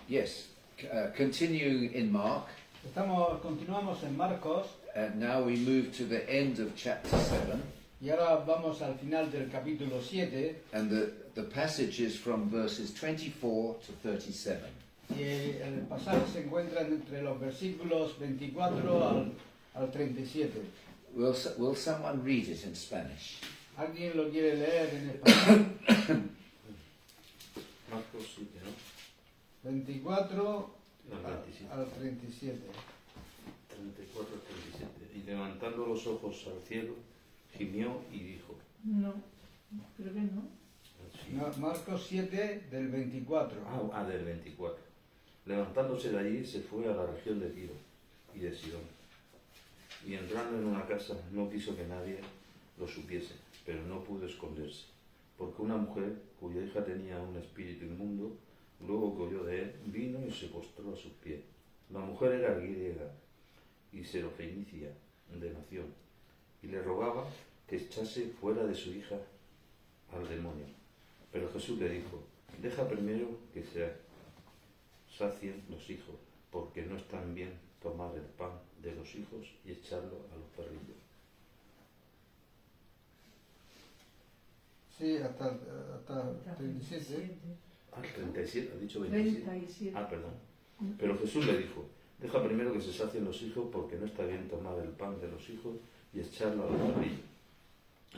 Yes, continuing in Mark, Continuamos en Marcos now we move to the end of chapter 7, y ahora vamos al final del capítulo 7 and the passage is from verses 24 to 37. y el pasaje se encuentra entre los versículos 24 al 37. Will someone read it in Spanish? ¿Alguien lo quiere leer en español? Marcos 7, ¿no? 24 27. al 37. 34 al 37. Y levantando los ojos al cielo, gimió y dijo. No, creo que no. Sí. No, Marcos 7 del 24. Del 24. Levantándose de allí, se fue a la región de Tiro y de Sidón. Y entrando en una casa, no quiso que nadie lo supiese, pero no pudo esconderse, porque una mujer, cuya hija tenía un espíritu inmundo, luego que oyó de él, vino y se postró a sus pies. La mujer era griega y serofenicia de nación, y le rogaba que echase fuera de su hija al demonio. Pero Jesús le dijo, deja primero que se sacien los hijos, porque no están bien tomar el pan de los hijos y echarlo a los perrillos. Sí, hasta 37. 37, ha dicho 27. 37. Perdón. Pero Jesús le dijo, deja primero que se sacien los hijos, porque no está bien tomar el pan de los hijos y echarlo a los perrillos.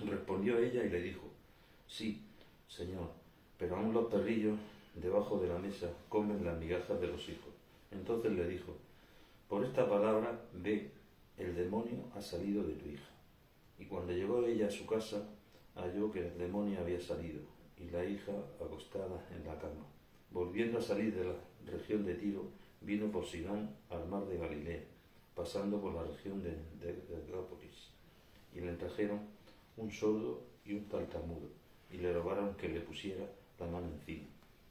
Respondió ella y le dijo, sí, Señor, pero aún los perrillos debajo de la mesa comen las migajas de los hijos. Entonces le dijo, por esta palabra, ve, el demonio ha salido de tu hija. Y cuando llegó ella a su casa, halló que el demonio había salido, y la hija acostada en la cama. Volviendo a salir de la región de Tiro, vino por Sidón al mar de Galilea, pasando por la región de Decápolis. Y le trajeron un sordo y un tartamudo, y le rogaron que le pusiera la mano encima.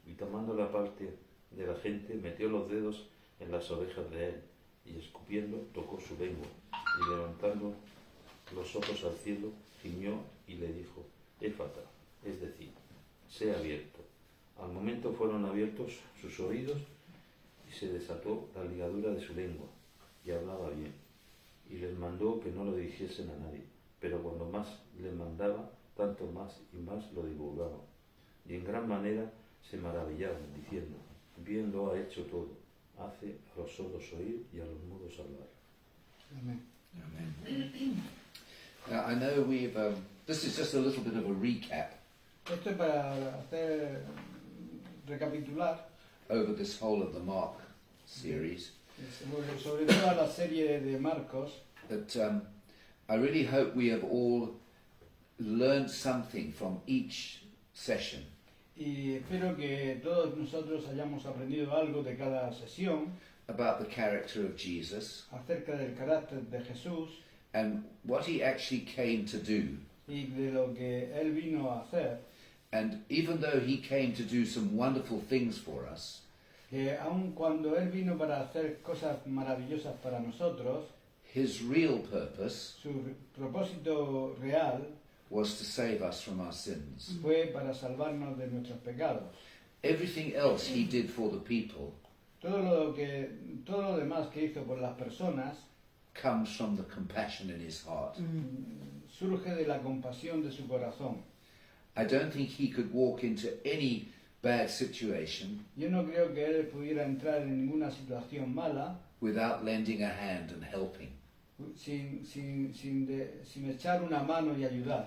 Y tomando la parte de la gente, metió los dedos en las orejas de él, y escupiendo tocó su lengua, y levantando los ojos al cielo, gimió y le dijo, Éfata, es decir, sea abierto. Al momento fueron abiertos sus oídos y se desató la ligadura de su lengua, y hablaba bien. Y les mandó que no lo dijesen a nadie, pero cuando más les mandaba, tanto más y más lo divulgaban. Y en gran manera se maravillaban, diciendo, bien lo ha hecho todo, hace a los sordos oír y a los mudos hablar. Amén. Amen. Now, I know this is just a little bit of a recap Esto es para hacer recapitular over this whole of the Mark series, sobre toda la serie de Marcos. that I really hope we have all learned something from each session. Y espero que todos nosotros hayamos aprendido algo de cada sesión About the character of Jesus acerca del carácter de Jesús and what he actually came to do. y de lo que Él vino a hacer. And even though he came to do some wonderful things for us, Que aun cuando Él vino para hacer cosas maravillosas para nosotros, his real purpose su propósito real was to save us from our sins. fue para salvarnos de nuestros pecados. Everything else he did for the people Todo lo demás que hizo por las personas comes from the compassion in his heart. surge de la compasión de su corazón. I don't think he could walk into any bad situation Yo no creo que Él pudiera entrar en ninguna situación mala without lending a hand and helping. sin echar una mano y ayudar.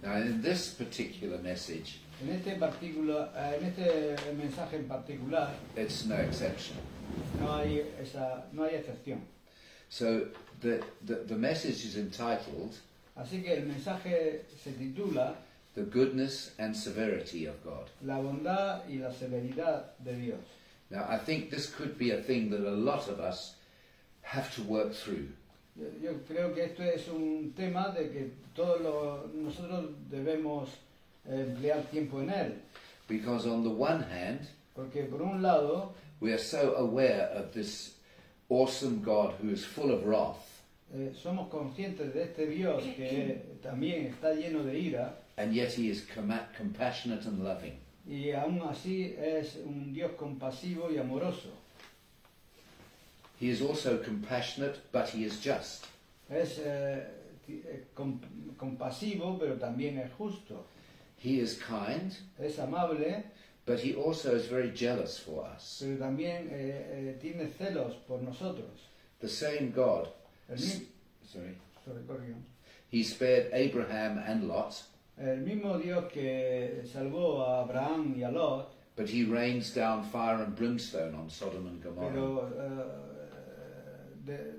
Now, in this particular message, En este mensaje en particular it's no exception. no hay excepción. So the message is entitled Así que el mensaje se titula The Goodness and Severity of God. La bondad y la severidad de Dios. Now, I think this could be a thing that a lot of us have to work through. Yo creo que esto es un tema de que nosotros debemos emplear tiempo en él. Because on the one hand, Porque por un lado, we are so aware of this awesome God who is full of wrath, somos conscientes de este Dios que también está lleno de ira, and yet he is compassionate and loving. y aún así es un Dios compasivo y amoroso. He is also compassionate, but he is just. Es compasivo, pero también es justo. He is kind, Es amable, but he also is very jealous for us. pero también tiene celos por nosotros. The same God, El, mi- sorry, sorry, corrijo. he spared Abraham and Lot, El mismo Dios que salvó a Abraham y a Lot, but he rains down fire and brimstone on Sodom and Gomorrah. pero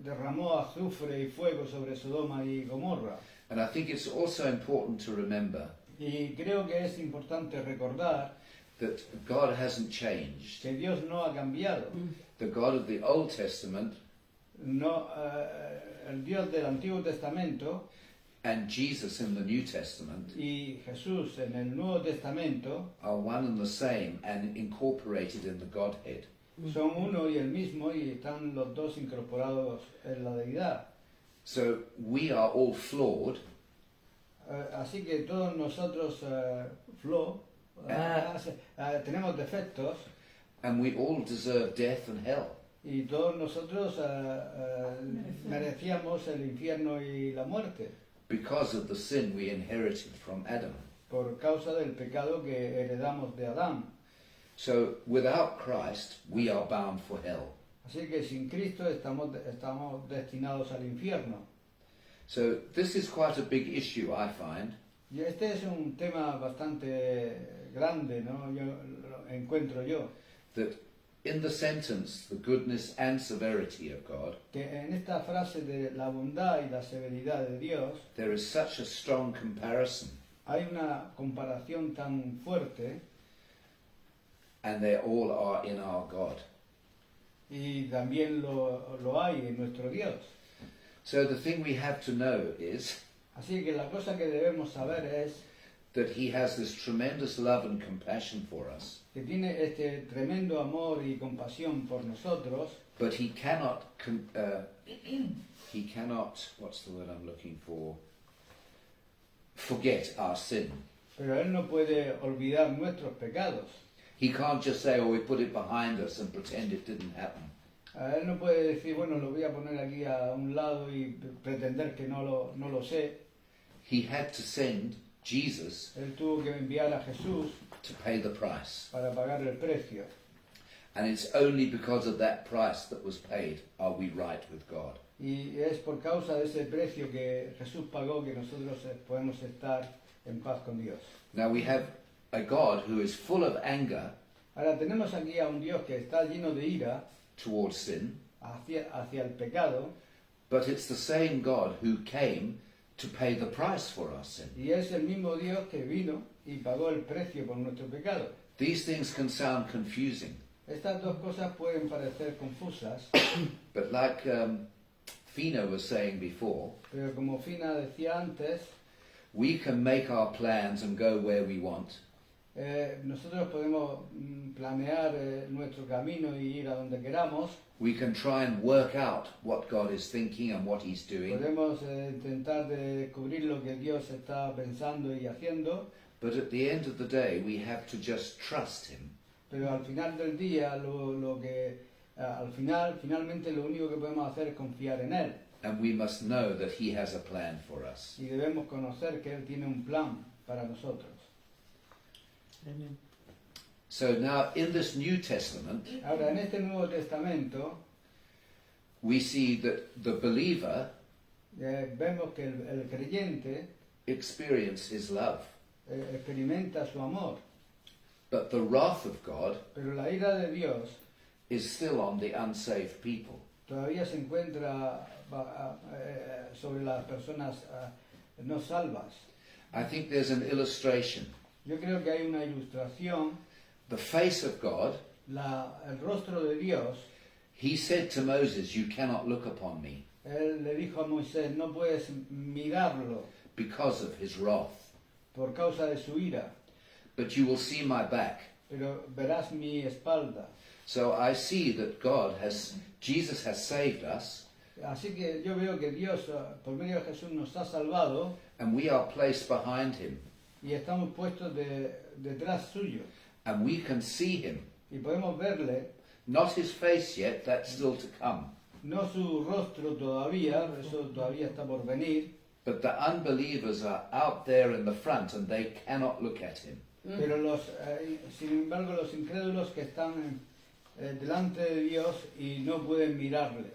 derramó azufre y fuego sobre Sodoma y Gomorra. And I think it's also important to remember Y creo que es importante recordar that God hasn't changed. que Dios no ha cambiado. The God of the Old Testament No, el Dios del Antiguo Testamento and Jesus in the New Testament y Jesús en el Nuevo Testamento are one and the same and incorporated in the Godhead. son uno y el mismo y están los dos incorporados en la deidad. So we are all flawed, Así que todos nosotros, tenemos defectos and we all deserve death and hell. y todos nosotros merecíamos el infierno y la muerte Because of the sin we inherited from Adam. por causa del pecado que heredamos de Adán. So without Christ, we are bound for hell. Así que sin Cristo estamos destinados al infierno. So this is quite a big issue, I find, Y este es un tema bastante grande, ¿no? Yo lo encuentro yo, that in the sentence, the goodness and severity of God, que en esta frase de la bondad y la severidad de Dios there is such a strong comparison, hay una comparación tan fuerte and they all are in our God. y también lo hay en nuestro Dios. So the thing we have to know is Así que la cosa que debemos saber es that he has this tremendous love and compassion for us, que tiene este tremendo amor y compasión por nosotros, but he cannot, what's the word I'm looking for, forget our sin. pero Él no puede olvidar nuestros pecados. He can't just say, oh, we put it behind us and pretend it didn't happen. Él no puede decir, bueno, lo voy a poner aquí a un lado y pretender que no lo sé. He had to send Jesus Él tuvo que enviar a Jesús to pay the price. para pagar el precio. And it's only because of that price that was paid are we right with God. Y es por causa de ese precio que Jesús pagó que nosotros podemos estar en paz con Dios. Now we have a God who is full of anger Ahora tenemos aquí a un Dios que está lleno de ira towards sin, hacia el pecado, but it's the same God who came to pay the price for our sin. y es el mismo Dios que vino y pagó el precio por nuestro pecado. These things can sound confusing, Estas dos cosas pueden parecer confusas, but like Fina was saying before, pero como Fina decía antes, we can make our plans and go where we want, nosotros podemos planear nuestro camino y ir a donde queramos. we can try and work out what God is thinking and what he's doing, Podemos intentar descubrir lo que Dios está pensando y haciendo, but at the end of the day we have to just trust him. pero al final del día finalmente lo único que podemos hacer es confiar en Él And we must know that he has a plan for us. y debemos conocer que Él tiene un plan para nosotros. Amen. So now in this New Testament, Ahora, en este Nuevo Testamento we see that the believer vemos que el creyente experiences his love, experimenta su amor, but the wrath of God pero la ira de Dios is still on the unsaved people. todavía se encuentra sobre las personas no salvas. I think there's an illustration. Yo creo que hay una ilustración, The face of God, el rostro de Dios. he said to Moses, you cannot look upon me Él le dijo a Moisés, no puedes mirarlo because of his wrath, por causa de su ira, but you will see my back. pero verás mi espalda. So I see that Jesus has saved us, Así que yo veo que Dios, por medio de Jesús, nos ha salvado and we are placed behind him. y estamos puestos detrás suyo. and we can see him. y podemos verle, Not his face yet, that's still to come. no su rostro todavía, eso todavía está por venir, But the unbelievers are out there in the front and they cannot look at him. pero sin embargo los incrédulos que están delante de Dios y no pueden mirarle.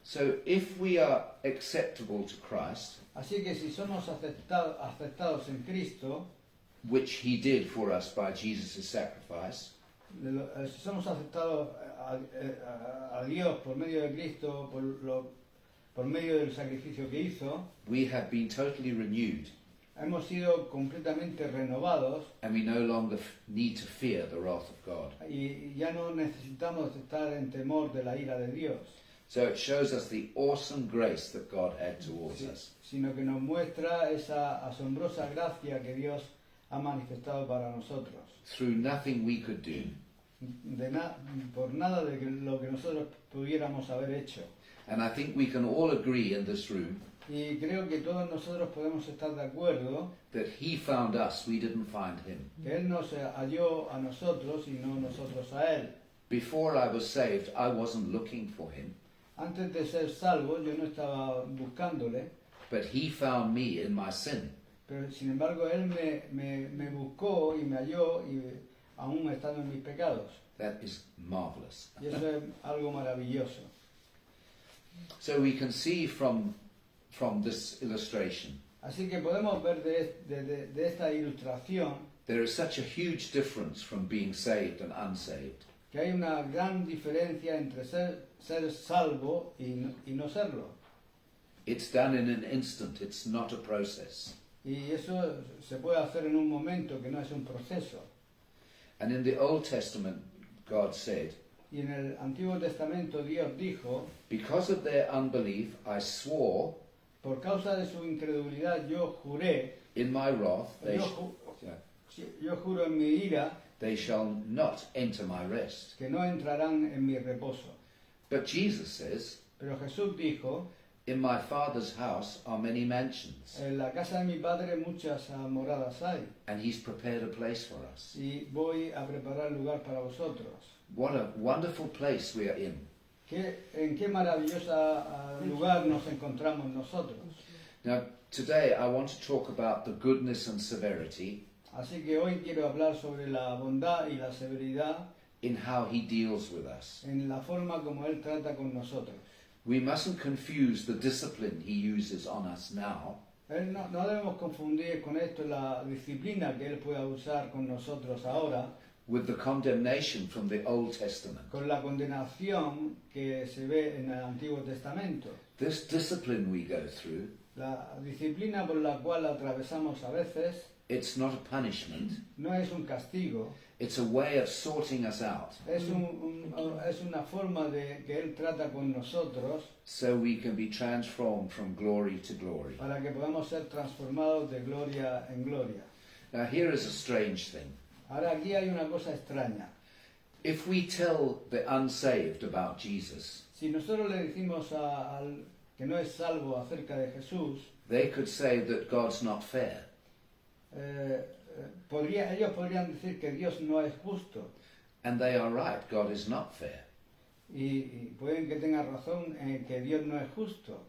So if we are acceptable to Christ, Así que si somos aceptados en Cristo, which he did for us by Jesus' sacrifice, si somos aceptados a Dios por medio de Cristo, por medio del sacrificio que hizo, we have been totally renewed hemos sido completamente renovados and we no longer need to fear the wrath of God. y ya no necesitamos estar en temor de la ira de Dios, So it shows us the awesome grace that God had towards us. sino que nos muestra esa asombrosa gracia que Dios ha manifestado para nosotros. Through nothing we could do, Por nada de lo que nosotros pudiéramos haber hecho. and I think we can all agree in this room Y creo que todos nosotros podemos estar de acuerdo that he found us, we didn't find him. que Él nos halló a nosotros y no nosotros a Él. Before I was saved, I wasn't looking for him, Antes de ser salvo, yo no estaba buscándole, but he found me in my sin. pero sin embargo Él me buscó y me halló, y aún estando en mis pecados. That is marvelous. Y eso es algo maravilloso. So we can see from this illustration, Así que podemos ver de esta ilustración there is such a huge difference from being saved and unsaved. que hay una gran diferencia entre ser salvo y no serlo. It's done in an instant, it's not a process. Y eso se puede hacer en un momento, que no es un proceso. And in the Old Testament, God said, Y en el Antiguo Testamento Dios dijo, because of their unbelief, I swore por causa de su incredulidad yo juré, in my wrath, yo juro en mi ira they shall not enter my rest. que no entrarán en mi reposo. But Jesus says, Pero Jesús dijo, in my Father's house are many mansions, en la casa de mi Padre muchas moradas hay, and he's prepared a place for us. y voy a preparar lugar para vosotros. What a wonderful place we are in. ¿En qué maravillosa lugar nos encontramos nosotros? Now, today I want to talk about the goodness and severity Así que hoy quiero hablar sobre la bondad y la severidad in how he deals with us. en la forma como Él trata con nosotros. We mustn't confuse the discipline he uses on us now No debemos confundir con esto la disciplina que Él pueda usar con nosotros ahora, with the condemnation from the Old Testament. con la condenación que se ve en el Antiguo Testamento. This discipline we go through, La disciplina por la cual atravesamos a veces it's not a punishment, no es un castigo, it's a way of sorting us out es una forma de que Él trata con nosotros so we can be transformed from glory to glory. para que podamos ser transformados de gloria en gloria. Now, here is a strange thing. Ahora aquí hay una cosa extraña. If we tell the unsaved about Jesus, Si nosotros le decimos al que no es salvo acerca de Jesús, they could say that God's not fair. ellos podrían decir que Dios no es justo, And they are right, God is not fair. y pueden que tengan razón en que Dios no es justo.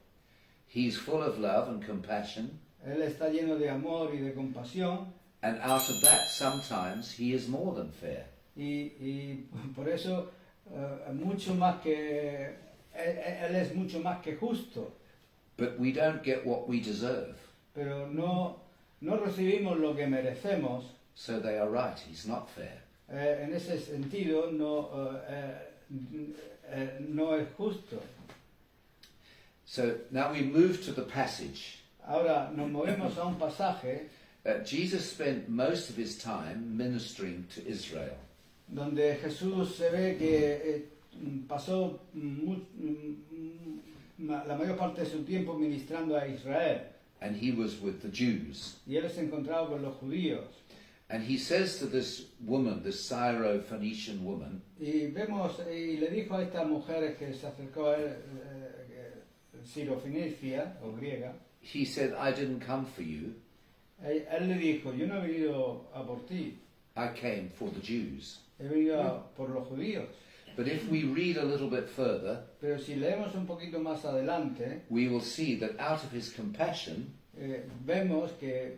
He's full of love and compassion, Él está lleno de amor y de compasión, and out of that, sometimes he is more than fair. y por eso mucho más que él es mucho más que justo, But we don't get what we deserve. pero no recibimos lo que merecemos. So they are right, he's not fair. En ese sentido no es justo. So now we move to the passage. Ahora nos movemos a un pasaje Jesus spent most of his time ministering to Israel. donde Jesús se ve que pasó la mayor parte de su tiempo ministrando a Israel, And he was with the Jews. y él se encontraba con los judíos. And he says to this woman, this Syro-Phoenician woman, Y le dijo a esta mujer que se acercó a él, Sirofenicia o griega, he said, I didn't come for you, él le dijo, yo no he venido a por ti, I came for the Jews. he venido por los judíos. But if we read a little bit further, Pero si leemos un poquito más adelante, we will see that out of his compassion, vemos que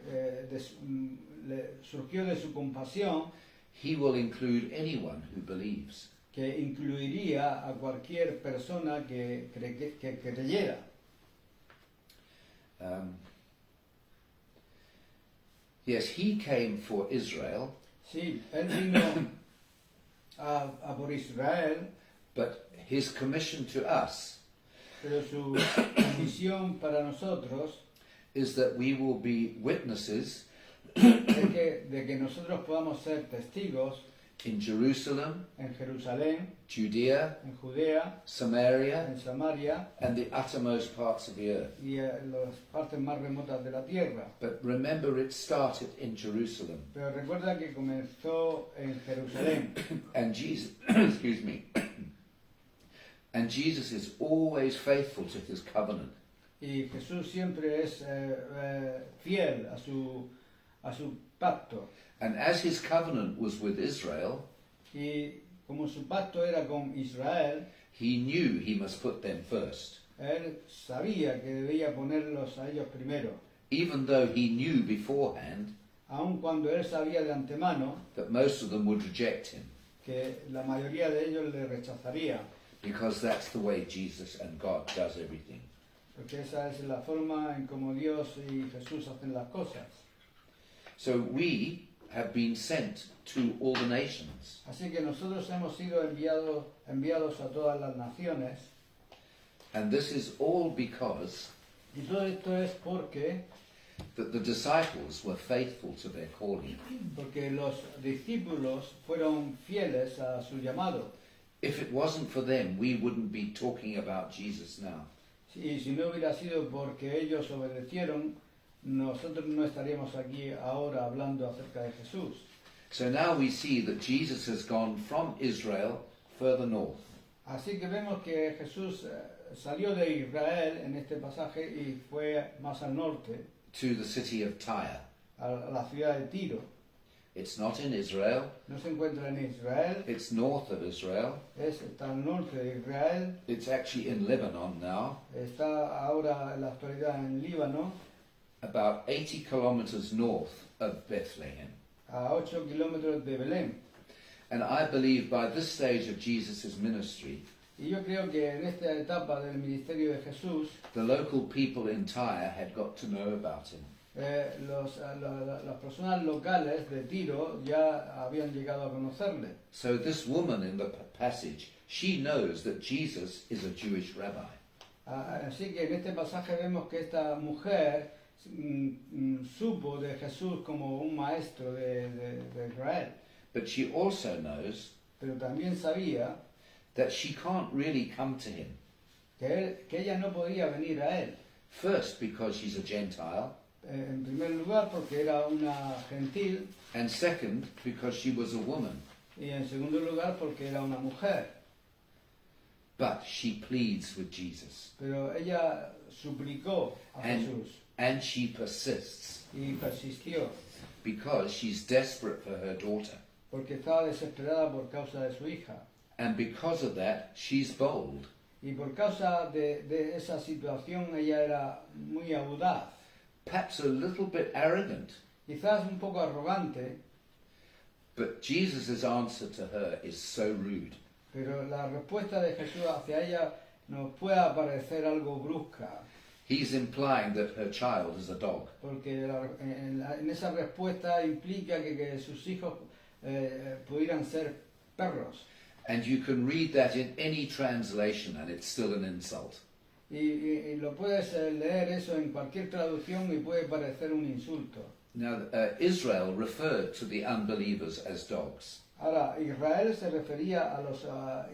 surgió de su compasión he will include anyone who believes. que incluiría a cualquier persona que creyera. Yes, he came for Israel, Sí, él vino a por Israel, but his commission to us pero su misión para nosotros is that we will be witnesses es de que nosotros podamos ser testigos in Jerusalem, en Jerusalén, Judea, en Judea, Samaria, en Samaria and the uttermost parts of the earth. y en las partes más remotas de la tierra. But remember, it started in Jerusalem. Pero recuerda que comenzó en Jerusalén And Jesus, excuse me, and Jesus is always faithful to his covenant. y Jesús siempre es fiel a su pacto. And as his covenant was with Israel, Y como su pacto era con Israel, he knew he must put them first. él sabía que debía ponerlos a ellos primero, Even though he knew beforehand aun cuando él sabía de antemano that most of them would reject him, que la mayoría de ellos le rechazaría, because that's the way Jesus and God does everything. porque esa es la forma en como Dios y Jesús hacen las cosas. So we have been sent to all the nations. Así que nosotros hemos sido enviados a todas las naciones, And this is all because y todo esto es porque the disciples were faithful to their calling. los discípulos fueron fieles a su llamado. If it wasn't for them, we wouldn't be talking about Jesus now. Y si no hubiera sido porque ellos obedecieron, nosotros no estaríamos aquí ahora hablando acerca de Jesús. So now we see that Jesus has gone from Israel further north. Así que vemos que Jesús salió de Israel en este pasaje y fue más al norte, To the city of Tyre. a la ciudad de Tiro. It's not in Israel, No se encuentra en Israel, it's north of Israel. está al norte de Israel, It's actually in Lebanon now, está ahora en la actualidad en Líbano, about 80 kilometers north of Bethlehem. a 8 kilómetros de Belén. And I believe by this stage of Jesus' ministry, Y yo creo que en esta etapa del ministerio de Jesús, the local people in Tyre had got to know about him. las personas locales de Tiro ya habían llegado a conocerle. So this woman in the passage, she knows that Jesus is a Jewish rabbi. Así que en este pasaje vemos que esta mujer supo de Jesús como un maestro de Israel, But she also knows pero también sabía that she can't really come to him. que ella no podía venir a él. First, because she's a Gentile, En primer lugar porque era una gentil and second, because she was a woman. y en segundo lugar porque era una mujer. But she pleads with Jesus, Pero ella suplicó a Jesús and she persists, y persistió because she's desperate for her daughter. porque estaba desesperada por causa de su hija. And because of that, she's bold. Y por causa de esa situación ella era muy audaz, Perhaps a little bit arrogant, quizás un poco arrogante, but Jesus' answer to her is so rude. pero la respuesta de Jesús hacia ella nos puede parecer algo brusca, He's implying that her child is a dog. porque en esa respuesta implica que sus hijos pudieran ser perros. And you can read that in any translation and it's still an insult. Y lo puedes leer eso en cualquier traducción y puede parecer un insulto. Now, Israel referred to the unbelievers as dogs. Ahora, Israel se refería a los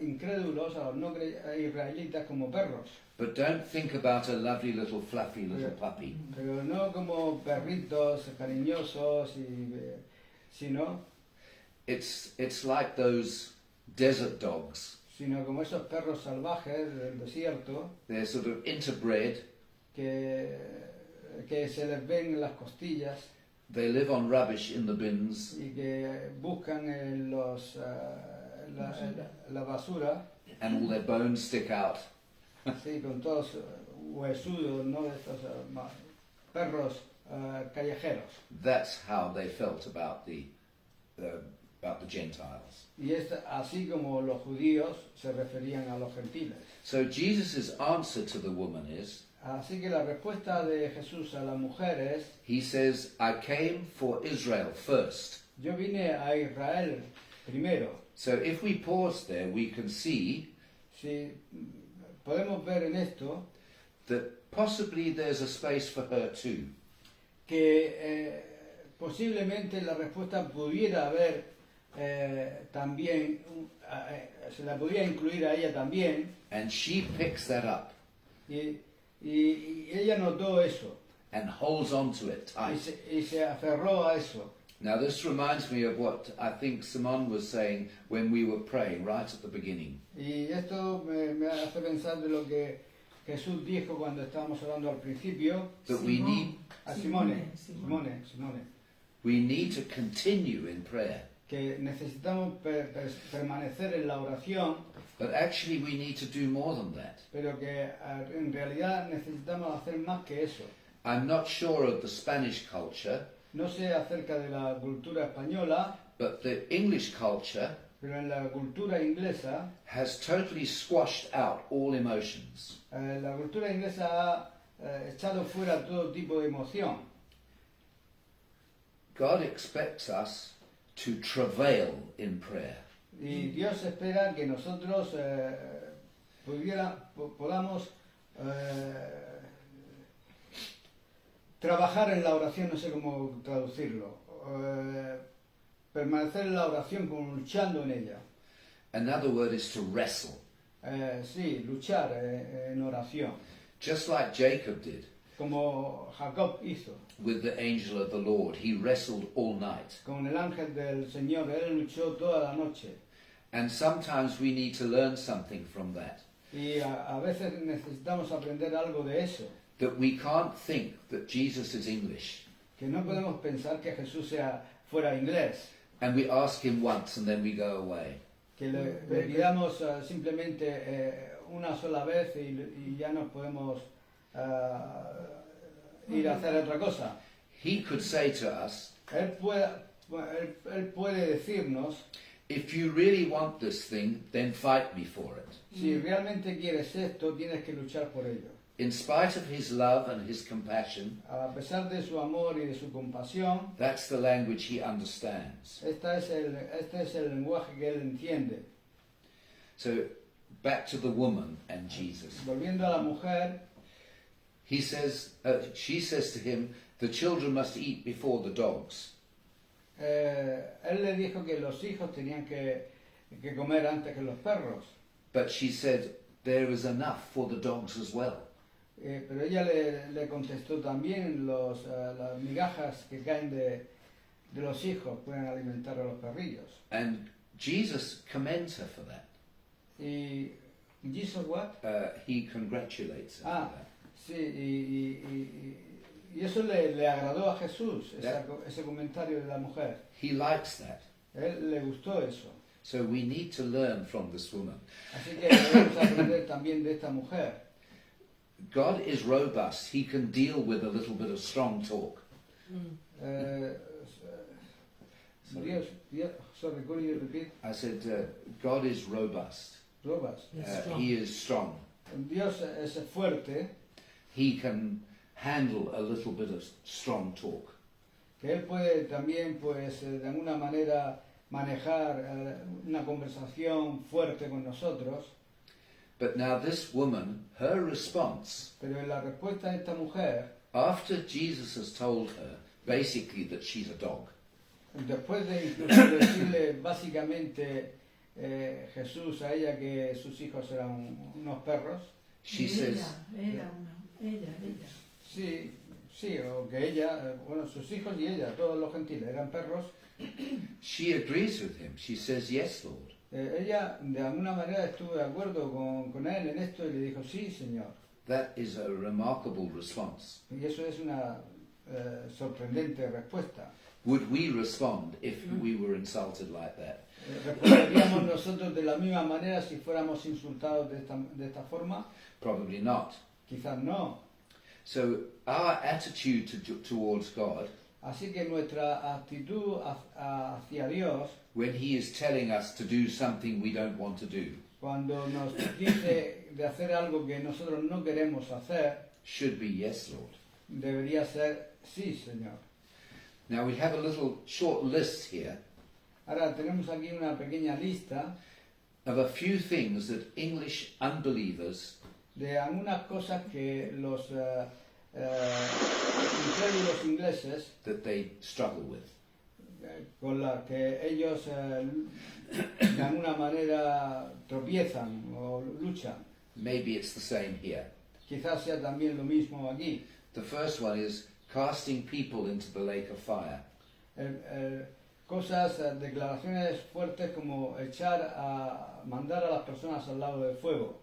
incrédulos, a los no israelitas como perros, But don't think about a lovely little fluffy little puppy. pero no como perritos cariñosos, sino Like those desert dogs. como esos perros salvajes del desierto They're sort of interbred. que se les ven en las costillas. they live on rubbish in the bins, y que buscan la basura, and all their bones stick out. sí, con todos huesudos, ¿no? Estos perros callejeros. That's how they felt about the Gentiles. Y es así como los judíos se referían a los gentiles. So Jesus' answer to the woman is, Así que la respuesta de Jesús a la mujer es: he says, I came for Israel first. yo vine a Israel primero. So if we pause there, we can see Si podemos ver en esto that possibly there's a space for her too. que posiblemente la respuesta pudiera haber también, se la podía incluir a ella también, And she picks that up y ella notó eso and holds on to it tight. y se aferró a eso. Now this reminds me of what I think Simon was saying when we were praying right at the beginning. Y esto me hace pensar de lo que Jesús dijo cuando estábamos orando al principio That we need a Simone, we need to continue in prayer. que necesitamos permanecer en la oración, But actually we need to do more than that. pero que en realidad necesitamos hacer más que eso. I'm not sure of the Spanish culture, No sé acerca de la cultura española, but the English culture pero en la cultura inglesa, has totally squashed out all emotions. la cultura inglesa ha echado fuera todo tipo de emoción. God expects us to travail in prayer. Y Dios espera que nosotros podamos trabajar en la oración, no sé cómo traducirlo, permanecer en la oración como luchando en ella. Another word is to wrestle, Sí, luchar en oración, just like Jacob did como Jacob hizo with the angel of the Lord. He wrestled all night. con el ángel del Señor. Él luchó toda la noche. And sometimes we need to learn something from that. Y a veces necesitamos aprender algo de eso, That we can't think that Jesus is English. que no podemos pensar que Jesús fuera inglés, And we ask him once and then we go away. que le pidamos simplemente una sola vez y ya nos podemos ir a hacer otra cosa. He could say to us, Él puede decirnos: if you really want this thing, then fight me for it. si realmente quieres esto, tienes que luchar por ello. In spite of his love and his compassion, A pesar de su amor y de su compasión, that's the language he understands. este es el lenguaje que él entiende. So back to the woman and Jesus. Volviendo a la mujer, He says, she says to him, the children must eat before the dogs. él le dijo que los hijos tenían que comer antes que los perros. But she said, there is enough for the dogs as well. Pero ella le contestó también: las migajas que caen de los hijos pueden alimentar a los perrillos. And Jesus commends her for that. Y Jesus what? He congratulates her Ah, for that. sí, y eso le agradó a Jesús, ese comentario de la mujer. He likes that. Él le gustó eso. So we need to learn from this woman. Así que debemos aprender también de esta mujer. God is robust. He can deal with a little bit of strong talk. Sorry, could you repeat? I said, God is robust. Robas. He is strong. Dios es fuerte, He can handle a little bit of strong talk. que Él puede también, pues, de alguna manera manejar una conversación fuerte con nosotros. But now this woman, her response, Pero en la respuesta de esta mujer, after Jesus has told her basically that she's a dog, después de incluso decirle básicamente Jesús a ella que sus hijos eran unos perros, she says, Ella. sí, o que ella, bueno, sus hijos y ella, todos los gentiles eran perros, she agrees with him. She says, yes, Lord. ella de alguna manera estuvo de acuerdo con él en esto y le dijo: sí, Señor. That is a remarkable response. Y eso es una sorprendente respuesta. Would we respond if we were insulted like that? ¿Responderíamos nosotros de la misma manera si fuéramos insultados de esta forma? Probably not. Quizás no. So our attitude towards God, Así que nuestra actitud hacia Dios, when He is telling us to do something we don't want to do, cuando nos dice de hacer algo que nosotros no queremos hacer, should be yes, Lord. debería ser sí, Señor. Now we have a little short list here Ahora tenemos aquí una pequeña lista of a few things that English unbelievers de algunas cosas que los incrédulos ingleses that they struggle with. con las que ellos de alguna manera tropiezan o luchan. Maybe it's the same here. Quizás sea también lo mismo aquí. The first one is casting people into the lake of fire. Cosas, declaraciones fuertes como mandar a las personas al lago del fuego.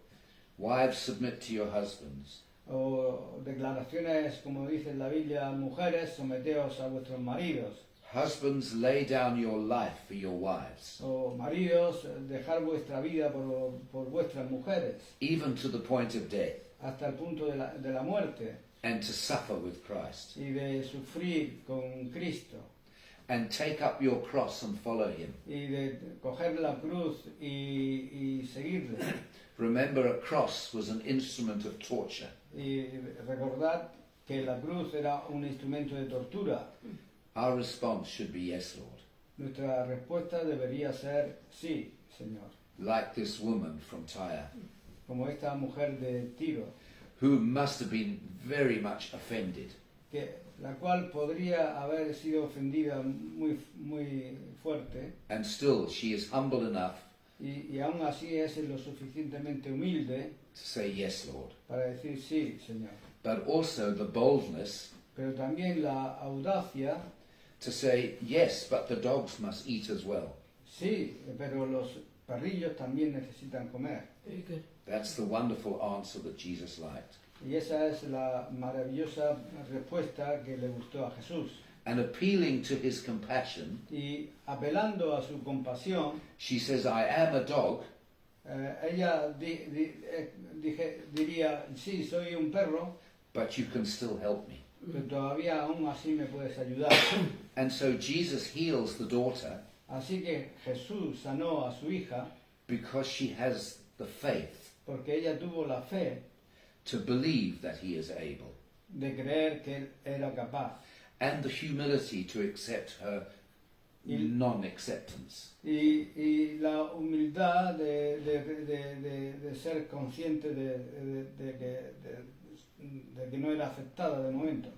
Wives, submit to your husbands. O declaraciones como dice en la Biblia, mujeres, someteos a vuestros maridos. Husbands, lay down your life for your wives, O maridos, dejar vuestra vida por vuestras mujeres, even to the point of death, hasta el punto de la muerte, and to suffer with Christ. y de sufrir con Cristo, And take up your cross and follow Him. y de coger la cruz y seguirle. Remember, a cross was an instrument of torture. Y recordad que la cruz era un instrumento de tortura. Our response should be yes, Lord. Nuestra respuesta debería ser sí, Señor. Like this woman from Tyre, Como esta mujer de Tiro, who must have been very much offended. la cual podría haber sido ofendida muy fuerte, And still, she is humble enough y aún así es lo suficientemente humilde to say yes, Lord. para decir sí, Señor. But also the boldness Pero también la audacia, to say yes, but the dogs must eat as well. sí, pero los perrillos también necesitan comer. Very good. That's the wonderful answer that Jesus liked. Y esa es la maravillosa respuesta que le gustó a Jesús. And appealing to his compassion, Y apelando a su compasión, she says, I am a dog, ella diría, sí, soy un perro, but you can still help me. pero todavía aún así me puedes ayudar. And so Jesus heals the daughter Así que Jesús sanó a su hija because she has the faith porque ella tuvo la fe to believe that he is able, de creer que él era capaz. and the humility to accept her non-acceptance. Y la humildad de ser consciente de que no era aceptada de momento.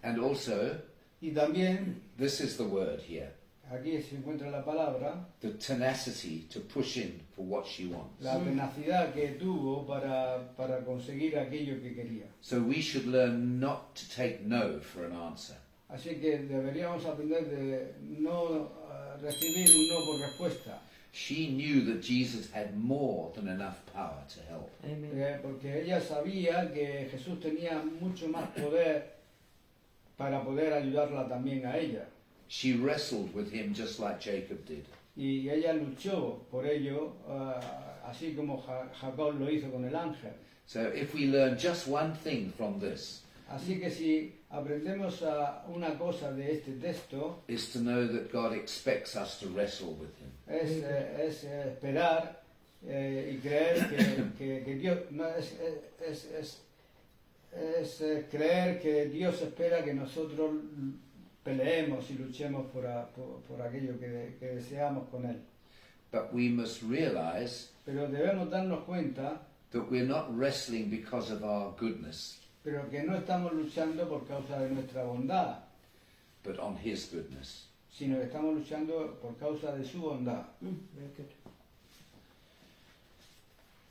And also, Y también, this is the word here, aquí se encuentra la palabra, the tenacity to push in for what she wants. la tenacidad que tuvo para conseguir aquello que quería. So we should learn not to take no for an answer. Así que deberíamos aprender de no recibir un no por respuesta, She knew that Jesus had more than enough power to help. Amen. porque ella sabía que Jesús tenía mucho más poder para poder ayudarla también a ella. She wrestled with him just like Jacob did. Y ella luchó por ello, así como Jacob lo hizo con el ángel. So if we learn just one thing from this, Así que si aprendemos una cosa de este texto, is to know that God expects us to wrestle with him. es esperar y creer que Dios no, es creer que Dios espera que nosotros peleemos y luchemos por aquello que deseamos con Él. But we must realize Pero debemos darnos cuenta, that we're not wrestling because of our goodness, pero que no estamos luchando por causa de nuestra bondad, but on his goodness. sino que estamos luchando por causa de su bondad. Very good.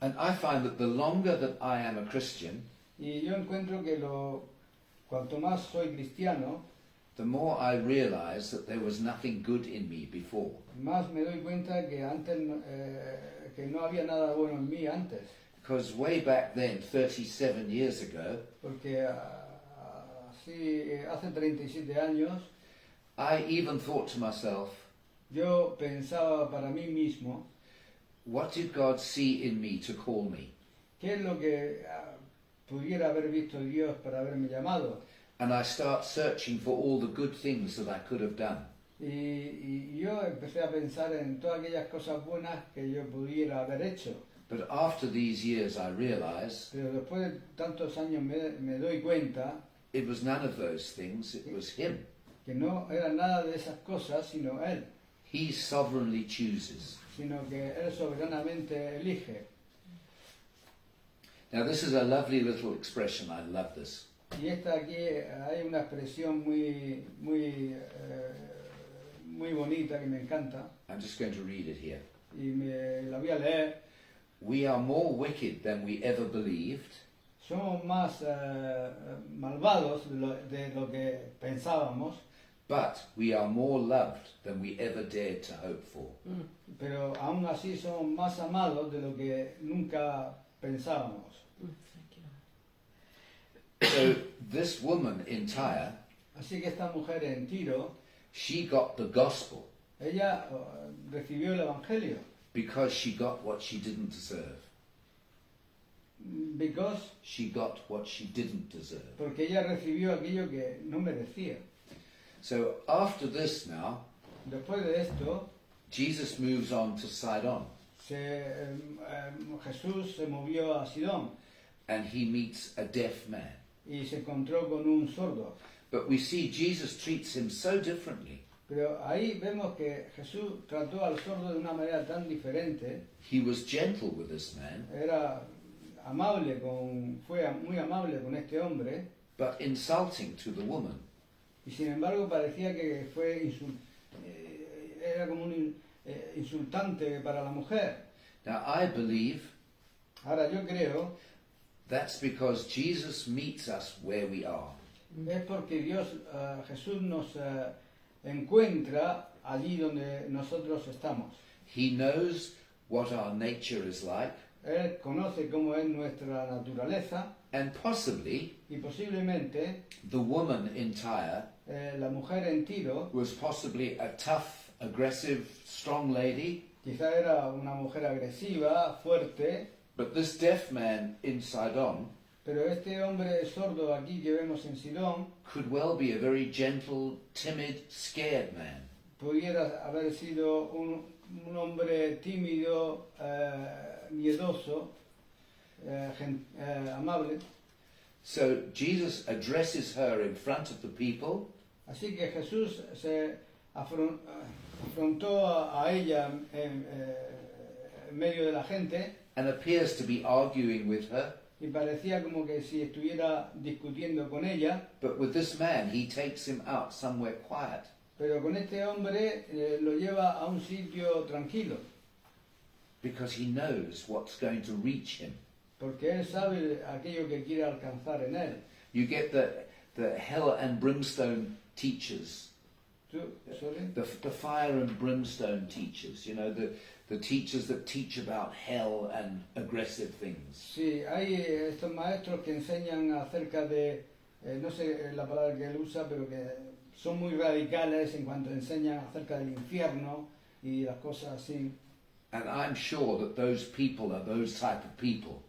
And I find that the longer that I am a Christian, Y yo encuentro que cuanto más soy cristiano, the more I realize that there was nothing good in me before. más me doy cuenta que antes que no había nada bueno en mí antes, Because way back then, 37 years ago, porque hace 37 años, I even thought to myself, yo pensaba para mí mismo, what did God see in me to call me? ¿qué es lo que pudiera haber visto Dios para haberme llamado? And I start searching for all the good things that I could have done. Y yo empecé a pensar en todas aquellas cosas buenas que yo pudiera haber hecho. But after these years, I realized Pero después de tantos años me doy cuenta it was none of those things, it was Him. que no era nada de esas cosas, sino Él, He sovereignly chooses. sino que Él soberanamente elige. Now, this is a lovely little expression. I love this. Y esta aquí hay una expresión muy bonita que me encanta I'm just going to read it here. y me la voy a leer. We are more wicked than we ever believed, Somos más malvados de lo que pensábamos, but we are more loved than we ever dared to hope for. pero aún así somos más amados de lo que nunca pensábamos. So, this woman in Tyre, Así que esta mujer en Tiro, she got the gospel ella recibió el Evangelio, because she got what she didn't deserve. because, She got what she didn't deserve. porque ella recibió aquello que no merecía. So, after this now, Después de esto, Jesus moves on to Sidon, Jesús se movió a Sidón and he meets a deaf man. y se encontró con un sordo. But we see Jesus treats him so differently. Pero ahí vemos que Jesús trató al sordo de una manera tan diferente. He was gentle with this man, Era fue muy amable con este hombre, but insulting to the woman. y sin embargo parecía que era como un insultante para la mujer. Now, I believe Ahora yo creo that's because Jesus meets us where we are. es porque Jesús nos encuentra allí donde nosotros estamos. He knows what our nature is like, Él conoce cómo es nuestra naturaleza and possibly y posiblemente the woman in Tyre la mujer en Tiro was possibly a tough, aggressive, strong lady, quizá era una mujer agresiva, fuerte, but this deaf man in Sidon pero este hombre sordo aquí que vemos en Sidón could well be a very gentle, timid, scared man. pudiera haber sido un hombre tímido, miedoso, amable. So Jesus addresses her in front of the people, Así que Jesús se afrontó a ella en medio de la gente and appears to be arguing with her, y parecía como que si estuviera discutiendo con ella, but with this man he takes him out somewhere quiet. pero con este hombre lo lleva a un sitio tranquilo, Because he knows what's going to reach him. porque él sabe aquello que quiere alcanzar en él. You get the hell and brimstone teachers, Sorry? the fire and brimstone teachers, you know, the teachers that teach about hell and aggressive things. Sí, hay estos maestros que enseñan acerca de, no sé la palabra que él usa, pero que son muy radicales en cuanto enseñan acerca del infierno y las cosas así. And I'm sure that those people are those type of people.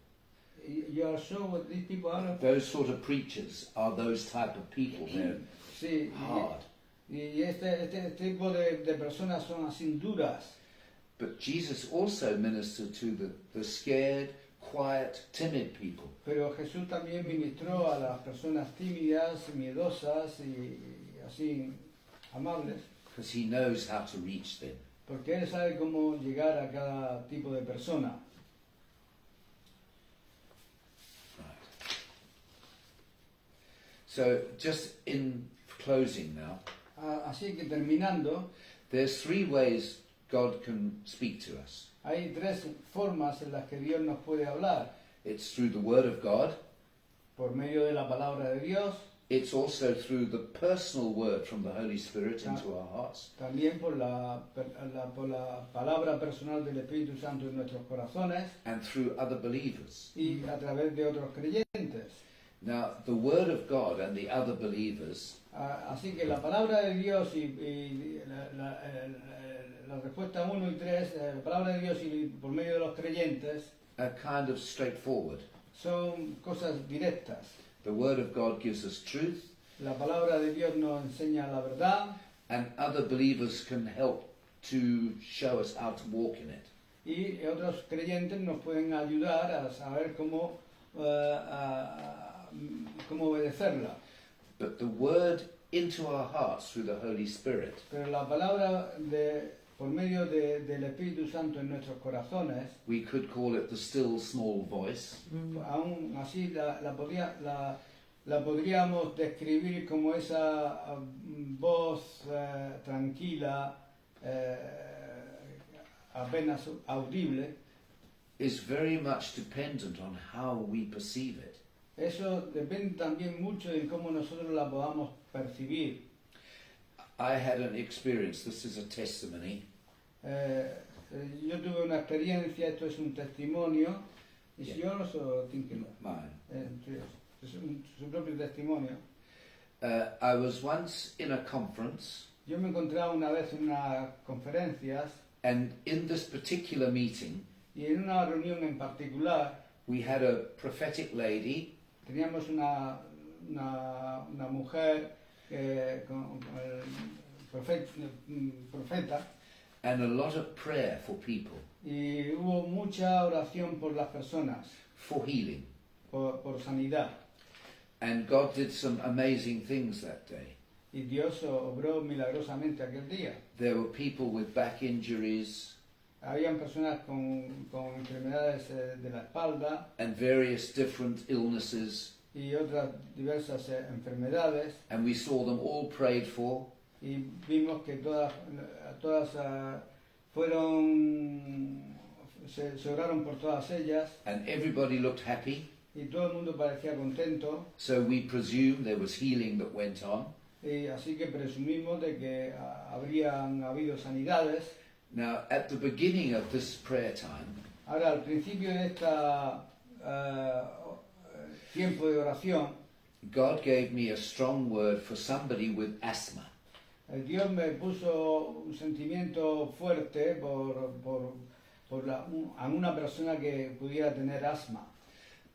You are sure what these people are? Those sort of preachers are those type of people. They're Sí, hard. y este tipo de personas son así duras. But Jesus also ministered to the scared, quiet, timid people. Pero Jesús también ministró a las personas tímidas, miedosas y así amables, Because he knows how to reach them. porque Él sabe cómo llegar a cada tipo de persona. Right. So, just in closing now, Así que terminando, there's 3 ways God can speak to us. hay 3 formas en las que Dios nos puede hablar. It's through the Word of God. Por medio de la palabra de Dios, It's also through the personal word from the Holy Spirit into our hearts. también por la palabra personal del Espíritu Santo en nuestros corazones And through other believers. y a través de otros creyentes. Now, the Word of God and the other believers Así que la palabra de Dios y la respuesta 1 y 3, la palabra de Dios y por medio de los creyentes, are kind of straightforward. son cosas directas. The Word of God gives us truth, La palabra de Dios nos enseña la verdad and other believers can help to show us how to walk in it. y otros creyentes nos pueden ayudar a saber cómo obedecerla. But the Word into our hearts through the Holy Spirit Pero la palabra por medio del Espíritu Santo en nuestros corazones, we could call it the still small voice. aún así la podríamos describir como esa voz tranquila, apenas audible. Is very much dependent on how we perceive it. Eso depende también mucho de cómo nosotros la podamos percibir. I had an experience, this is a testimony. Yo tuve una experiencia, esto es un testimonio. ¿Es yours o thinking? Mine. Es su propio testimonio. I was once in a conference, Yo me encontraba una vez en unas conferencias and in this particular meeting, y en una reunión en particular we had a prophetic lady teníamos una mujer con el profeta and a lot of prayer for people, y hubo mucha oración por las personas, for healing. por sanidad. And God did some amazing things that day. Y Dios obró milagrosamente aquel día. There were people with back injuries Habían personas con enfermedades de la espalda and various different illnesses, y otras diversas enfermedades, and we saw them all prayed for. y vimos que todas se oraron por todas ellas, And everybody looked happy, y todo el mundo parecía contento, so we presumed there was healing that went on. y así que presumimos de que habrían habido sanidades. Now, at the beginning of this prayer time, Ahora, al principio de esta tiempo de oración, God gave me a strong word for somebody with asthma. Dios me puso un sentimiento fuerte a una persona que pudiera tener asma.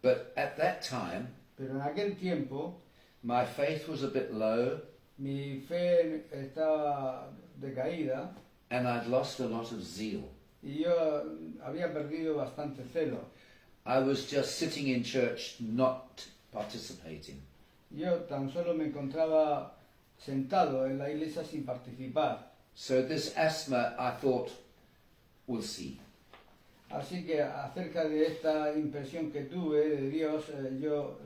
But at that time, Pero en aquel tiempo my faith was a bit low, mi fe estaba decaída and I'd lost a lot of zeal. y yo había perdido bastante celo. I was just sitting in church, not participating. Yo tan solo me encontraba sentado en la iglesia sin participar. So this asthma, I thought, we'll see. Así que acerca de esta impresión que tuve de Dios, yo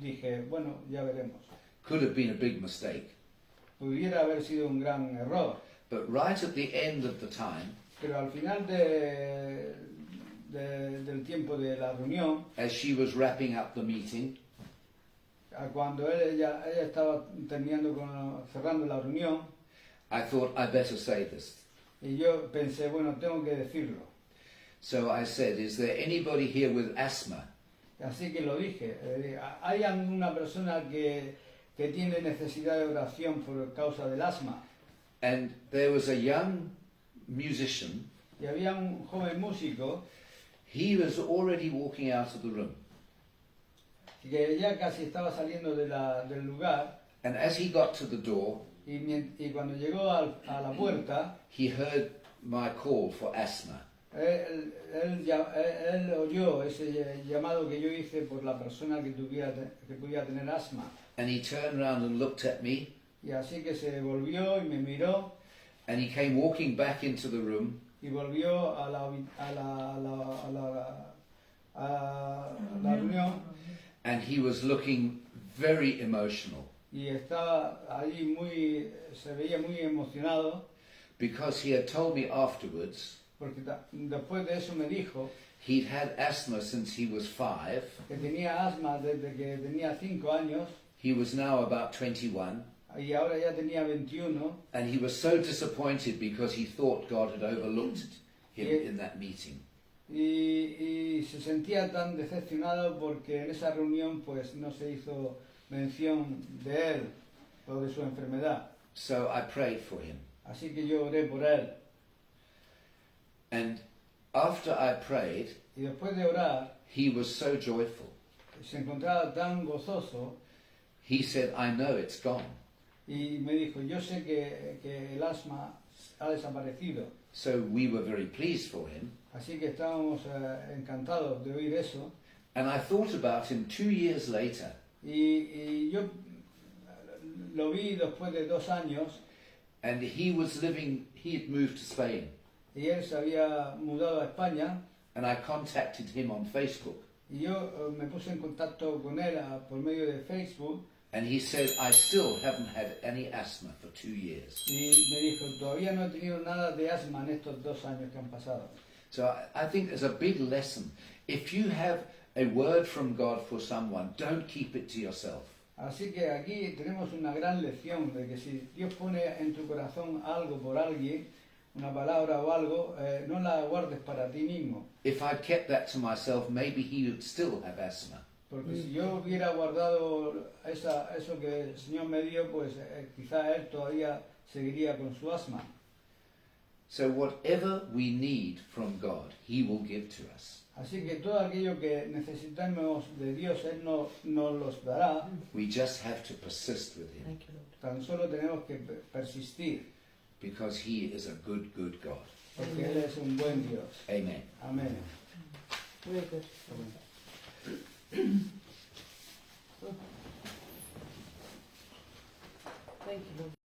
dije, bueno, ya veremos. Could have been a big mistake. Pudiera haber sido un gran error, But right at the end of the time, pero al final del tiempo de la reunión, as she was wrapping up the meeting, cuando ella estaba cerrando la reunión, I thought, I better say this. y yo pensé, bueno, tengo que decirlo. So I said, is there anybody here with asthma? Así que lo dije. ¿Hay alguna persona que tiene necesidad de oración por causa del asma? And there was a young musician. Y había un joven músico He was already walking out of the room. que ya casi estaba saliendo del lugar, And as he got to the door, y cuando llegó a la puerta, he heard my call for asthma. él oyó ese llamado que yo hice por la persona que pudiera tener asma. And he turned around and looked at me, Y así que se volvió y me miró and he came walking back into the room, y volvió a la reunión and he was looking very emotional y estaba allí se veía muy emocionado because he had told me afterwards porque después de eso me dijo he'd had asthma since he was 5. que tenía asma desde que tenía 5 años He was now about 21, y ahora ya tenía 21 and he was so disappointed because he thought God had overlooked him in that meeting. y se sentía tan decepcionado porque en esa reunión pues no se hizo mención de él o de su enfermedad. So I prayed for him. Así que yo oré por él. And after I prayed, Y después de orar, he was so joyful. se encontraba tan gozoso He said, I know it's gone. y me dijo, yo sé que el asma ha desaparecido. So we were very pleased for him. Así que estábamos encantados de oír eso. And I thought about him 2 years later. Y yo lo vi después de 2 años And he had moved to Spain. y él se había mudado a España And I contacted him on Facebook. y yo me puse en contacto con él por medio de Facebook And he said, I still haven't had any asthma for 2 years. y me dijo, todavía no he tenido nada de asma en estos 2 años que han pasado. So I think there's a big lesson. If you have a word from God for someone, don't keep it to yourself. Así que aquí tenemos una gran lección de que si Dios pone en tu corazón algo por alguien, una palabra o algo, no la guardes para ti mismo. If I kept that to myself, maybe he would still have asthma. Porque si yo hubiera guardado eso que el Señor me dio, pues quizá Él todavía seguiría con su asma. So whatever we need from God, he will give to us. Así que todo aquello que necesitamos de Dios, Él nos los dará. We just have to persist with him Thank you, Lord. Tan solo tenemos que persistir, because he is a good, good God. porque Él es un buen Dios. Amen. Amén. Very good. Thank you, Lord.